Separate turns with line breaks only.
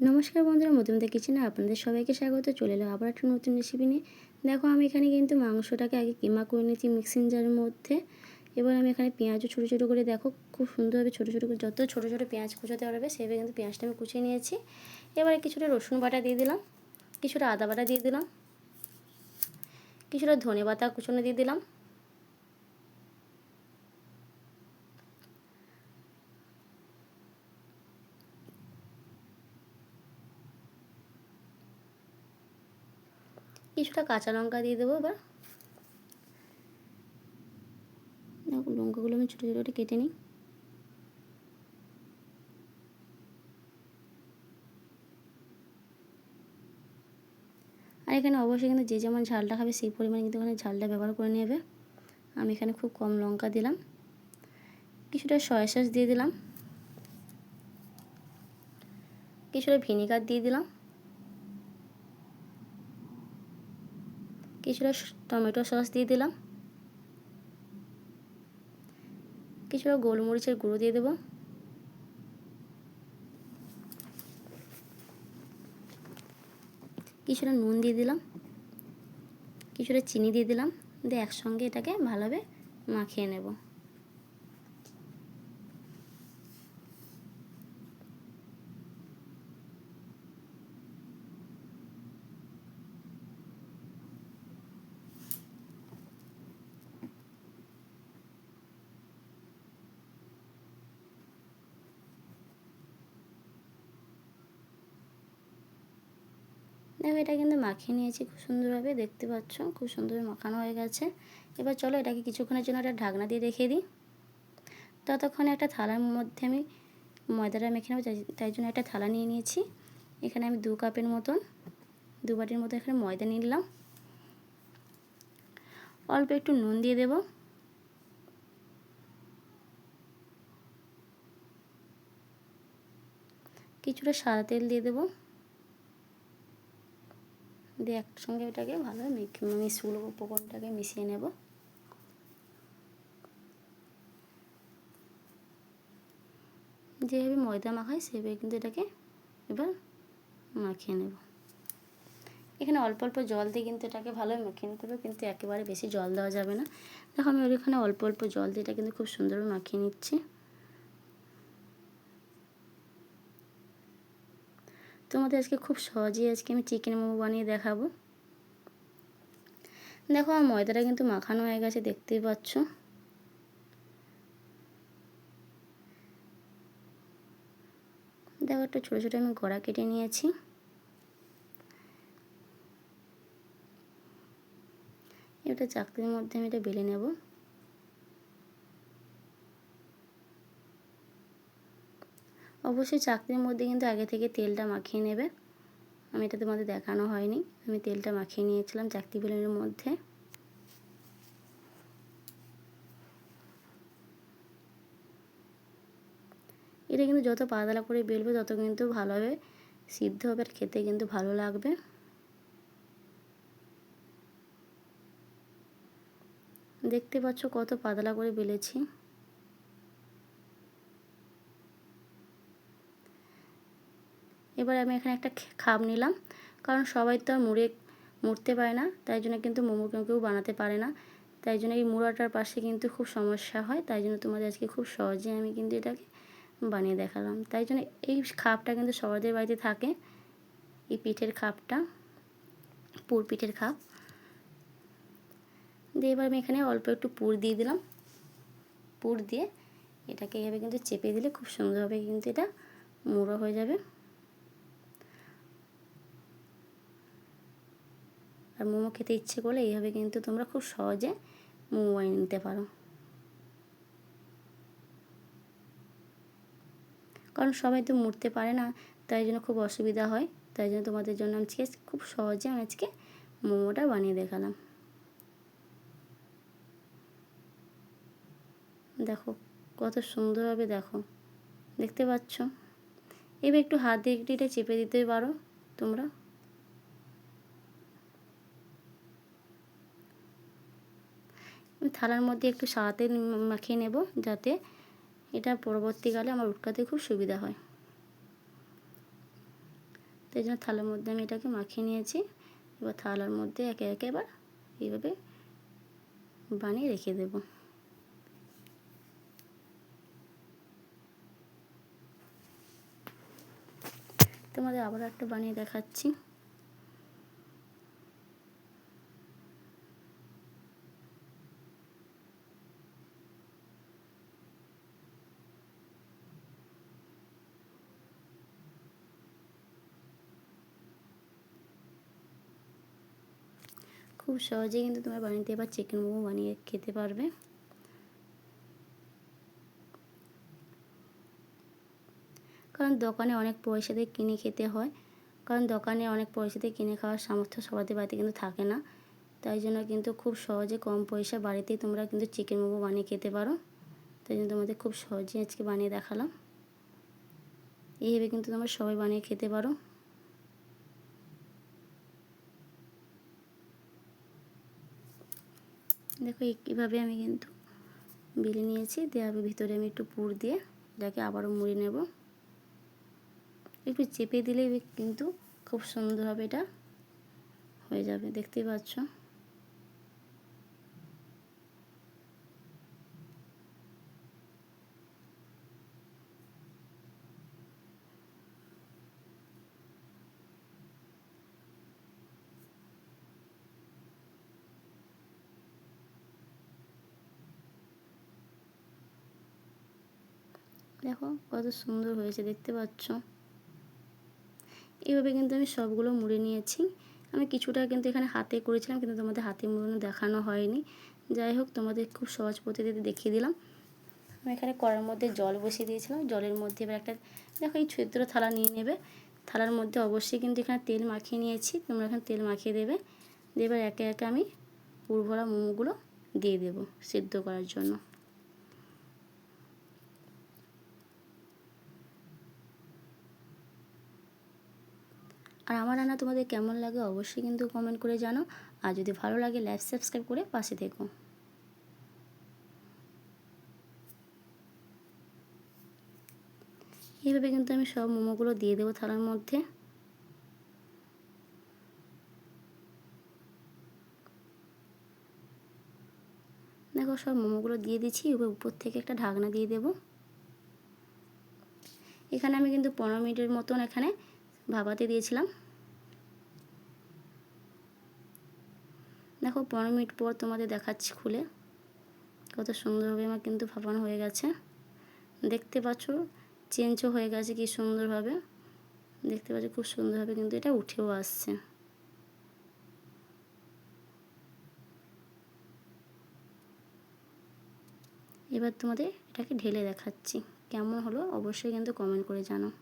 নমস্কার বন্ধুরা, মধুমিতা কিচেনে আপনাদের সবাইকে স্বাগত। চলে এলাম আবার একটা নতুন রেসিপি নিয়ে। দেখো, আমি এখানে কিন্তু মাংসটাকে আগে কিমা করে নিয়েছি মিক্সিং জারের মধ্যে। এবার আমি এখানে পেঁয়াজও ছোটো ছোটো করে, দেখো খুব সুন্দরভাবে ছোটো ছোটো করে, যত ছোটো ছোটো পেঁয়াজ কুচাতে পারবে সেভাবে কিন্তু পেঁয়াজটা আমি কুচিয়ে নিয়েছি। এবারে কিছুটা রসুন বাটা দিয়ে দিলাম, কিছুটা আদা বাটা দিয়ে দিলাম, কিছুটা ধনে পাতা কুচনো দিয়ে দিলাম, কিছুটা কাঁচা লঙ্কা দিয়ে দেবো। এবার দেখো, লঙ্কাগুলো আমি ছোটো ছোটো কেটে নিই। আর এখানে অবশ্যই কিন্তু যে যেমন ঝালটা খাবে সেই পরিমাণে কিন্তু এখানে ঝালটা ব্যবহার করে নেবে। আমি এখানে খুব কম লঙ্কা দিলাম, কিছুটা সয়া সস দিয়ে দিলাম, কিছুটা ভিনিগার দিয়ে দিলাম, কিছুটা টমেটো সস দিয়ে দিলাম, কিছুটা গোলমরিচের গুঁড়ো দিয়ে দেবো, কিছুটা নুন দিয়ে দিলাম, কিছুটা চিনি দিয়ে দিলাম, দিয়ে একসঙ্গে এটাকে ভালোভাবে মাখিয়ে নেব। দেখো, এটা কিন্তু মাখিয়ে নিয়েছি খুব সুন্দরভাবে, দেখতে পাচ্ছ খুব সুন্দরভাবে মাখানো হয়ে গেছে। এবার চলো এটাকে কিছুক্ষণের জন্য একটা ঢাকনা দিয়ে রেখে দিই। ততক্ষণে একটা থালার মধ্যে আমি ময়দাটা মেখে নেবো, তাই জন্য একটা থালা নিয়ে নিয়েছি। এখানে আমি 2 কাপের মতন, 2 বাটির মতো এখানে ময়দা নিয়ে নিলাম। অল্প একটু নুন দিয়ে দেব, কিছুটা সাদা তেল দিয়ে দেবো, দিয়ে একসঙ্গে এটাকে ভালোভাবে মিশগুলো উপকরণটাকে মিশিয়ে নেব। যেভাবে ময়দা মাখায় সেভাবে কিন্তু এটাকে এবার মাখিয়ে নেব। এখানে অল্প অল্প জল দিয়ে কিন্তু এটাকে ভালোভাবে মাখিয়ে নিতে হবে, কিন্তু একেবারে বেশি জল দেওয়া যাবে না। দেখো, আমি ওইখানে অল্প অল্প জল দিয়ে এটা কিন্তু খুব সুন্দরভাবে মাখিয়ে নিচ্ছি। তোমাদের আজকে খুব সহজেই আমি চিকেন মোমো বানিয়ে দেখাবো। দেখো, আমার ময়দাটা কিন্তু মাখানো হয়ে গেছে, দেখতেই পাচ্ছ। দেখো, একটু ছোটো ছোটো আমি গড়া কেটে নিয়েছি। এটা চাকতির মধ্যে আমি এটা বেলে নেব। অবশ্যই চাকতির মধ্যে কিন্তু আগে থেকে তেলটা মাখিয়ে নেবে। আমি এটা তোমাদের দেখানো হয়নি, আমি তেলটা মাখিয়ে নিয়েছিলাম চাকতি বেলনের মধ্যে। এটা কিন্তু যত পাতলা করে বেলবে তত কিন্তু ভালোভাবে সিদ্ধ হবে, আর খেতে কিন্তু ভালো লাগবে। দেখতে পাচ্ছ কত পাতলা করে বেলেছি। এবার আমি এখানে একটা খাপ নিলাম, কারণ সবাই তো আর মুড়তে পারে না, তাই জন্য কিন্তু মোমো কেউ কেউ বানাতে পারে না। তাই জন্য এই মুড়াটার পাশে কিন্তু খুব সমস্যা হয়, তাই জন্য তোমাদের আজকে খুব সহজে আমি কিন্তু এটাকে বানিয়ে দেখালাম। তাই জন্য এই খাপটা কিন্তু সবাদের বাড়িতে থাকে, এই পিঠের খাপটা, পুর পিঠের খাপ। দিয়ে এবার আমি এখানে অল্প একটু পুর দিয়ে দিলাম। পুর দিয়ে এটাকে এইভাবে কিন্তু চেপে দিলে খুব সুন্দরভাবে কিন্তু এটা মুড়ো হয়ে যাবে। আর মোমো খেতে ইচ্ছে করলে এইভাবে কিন্তু তোমরা খুব সহজে মোমো বানিয়ে নিতে পারো। কারণ সবাই তো মুড়তে পারে না, তাই জন্য খুব অসুবিধা হয়। তাই জন্য তোমাদের জন্য আজকে খুব সহজে আমি আজকে মোমোটা বানিয়ে দেখালাম। দেখো কত সুন্দরভাবে, দেখো দেখতে পাচ্ছ। এবার একটু হাত দিয়ে একটু এটা চেপে দিতে পারো তোমরা। থালার মধ্যে একটু সাদা তেল মাখিয়ে নেব, যাতে এটা পরবর্তীকালে আমার উটকাতে খুব সুবিধা হয়। তো এই জন্য থালার মধ্যে আমি এটাকে মাখিয়ে নিয়েছি। এবার থালার মধ্যে একে একে এবার এইভাবে বানিয়ে রেখে দেব। তোমাদের আবার একটা বানিয়ে দেখাচ্ছি। খুব সহজেই কিন্তু তোমরা বানিয়ে এবার চিকেন মোমো বানিয়ে খেতে পারবে। কারণ দোকানে অনেক পয়সা দিয়ে কিনে খেতে হয়, কারণ দোকানে অনেক পয়সা দিয়ে কিনে খাওয়ার সামর্থ্য সবাদের বাড়িতে কিন্তু থাকে না। তাই জন্য কিন্তু খুব সহজে কম পয়সা বাড়িতেই তোমরা কিন্তু চিকেন মোমো বানিয়ে খেতে পারো। তাই জন্য তোমাদের খুব সহজেই আজকে বানিয়ে দেখালাম। এইভাবে কিন্তু তোমরা সবাই বানিয়ে খেতে পারো। দেখো এইভাবে আমি কিন্তু বেলে নিয়েছি, দেওয়ার ভিতরে আমি একটু পুর দিয়ে এটাকে আবারও মুড়ে নেব। একটু চেপে দিলেই কিন্তু খুব সুন্দরভাবে এটা হয়ে যাবে, দেখতেই পাচ্ছ। দেখো কত সুন্দর হয়েছে, দেখতে পাচ্ছ। এইভাবে কিন্তু আমি সবগুলো মুড়ে নিয়েছি। আমি কিছুটা কিন্তু এখানে হাতে করেছিলাম, কিন্তু তোমাদের হাতে মুড়ানো দেখানো হয়নি। যাই হোক, তোমাদের খুব সহজ পদ্ধতিতে দেখিয়ে দিলাম। আমি এখানে কড়াইয়ের মধ্যে জল বসিয়ে দিয়েছিলাম। জলের মধ্যে এবার একটা দেখো এই ছিদ্র থালা নিয়ে নেবে। থালার মধ্যে অবশ্যই কিন্তু এখানে তেল মাখিয়ে নিয়েছি, তোমরা এখানে তেল মাখিয়ে দেবে। এবার একে একে আমি পুর ভরা মোমোগুলো দিয়ে দেবো সিদ্ধ করার জন্য। আর আমার রান্না তোমাদের কেমন লাগে অবশ্যই কিন্তু কমেন্ট করে জানাও। আর যদি ভালো লাগে লাইক সাবস্ক্রাইব করে পাশে থেকো। এইভাবে কিন্তু আমি সব মোমোগুলো দিয়ে দেবো থালার মধ্যে। দেখো সব মোমোগুলো দিয়ে দিচ্ছি। এবার উপর থেকে একটা ঢাকনা দিয়ে দেব। এখানে আমি কিন্তু 15 মিনিটের মতন এখানে ভাপাতে দিয়েছিলাম। দেখো 15 মিনিট পর তোমাদের দেখাচ্ছি খুলে, কত সুন্দরভাবে আমার কিন্তু ভাপানো হয়ে গেছে। দেখতে পাচ্ছ চেঞ্জও হয়ে গেছে কি সুন্দরভাবে, দেখতে পাচ্ছ খুব সুন্দরভাবে কিন্তু এটা উঠেও আসছে। এবার তোমাদের এটাকে ঢেলে দেখাচ্ছি, কেমন হলো অবশ্যই কিন্তু কমেন্ট করে জানাও।